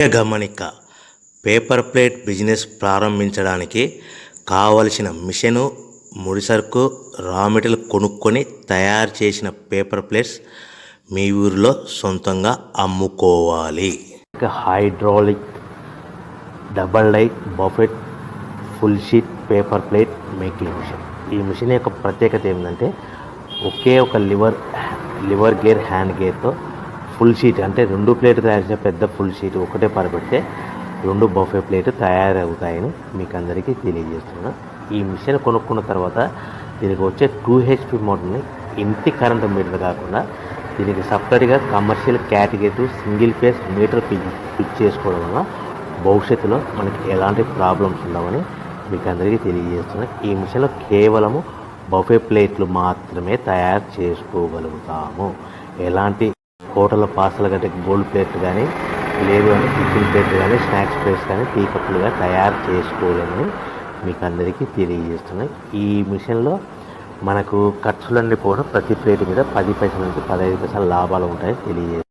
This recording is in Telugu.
గమనిక పేపర్ ప్లేట్ బిజినెస్ ప్రారంభించడానికి కావలసిన మిషను, ముడిసరుకు, రా మెటీరియల్ కొనుక్కొని తయారు చేసిన పేపర్ ప్లేట్స్ మీ ఊరిలో సొంతంగా అమ్ముకోవాలి. Hydraulic double die buffet full sheet paper plate making machine. ఈ మిషన్ యొక్క ప్రత్యేకత ఏంటంటే ఒకే ఒక లివర్ గేర్, హ్యాండ్ గేర్తో ఫుల్ షీట్ అంటే 2 ప్లేట్లు తయారు చేసే పెద్ద ఫుల్ షీట్ ఒకటే పరబెడితే 2 బఫే ప్లేట్ తయారవుతాయని మీకు అందరికీ తెలియజేస్తున్నాను. ఈ మిషన్ కొనుక్కున్న తర్వాత దీనికి వచ్చే 2 HP మోటార్ని ఇంటి కరెంటు మీటర్ కాకుండా దీనికి సపరేట్గా commercial category single phase metre fix చేసుకోవడం వల్ల భవిష్యత్తులో మనకి ఎలాంటి ప్రాబ్లమ్స్ ఉండవని మీకు అందరికీ తెలియజేస్తున్నాను. ఈ మిషన్లో కేవలము బఫే ప్లేట్లు మాత్రమే తయారు చేసుకోగలుగుతాము. ఎలాంటి హోటల్ పార్సల్ గట్టే గోల్డ్ ప్లేట్లు కానీ, లేదు అంటే టిఫిన్ ప్లేట్లు కానీ, స్నాక్స్ ప్లేట్స్ కానీ, టీ కప్పులుగా తయారు చేసుకోలేమని మీకు అందరికీ తెలియజేస్తున్నాయి. ఈ మిషన్లో మనకు ఖర్చులన్నీ కూడా ప్రతి ప్లేట్ మీద 10 పైసల నుంచి 15 పైసల లాభాలు ఉంటాయని తెలియజేస్తున్నాయి.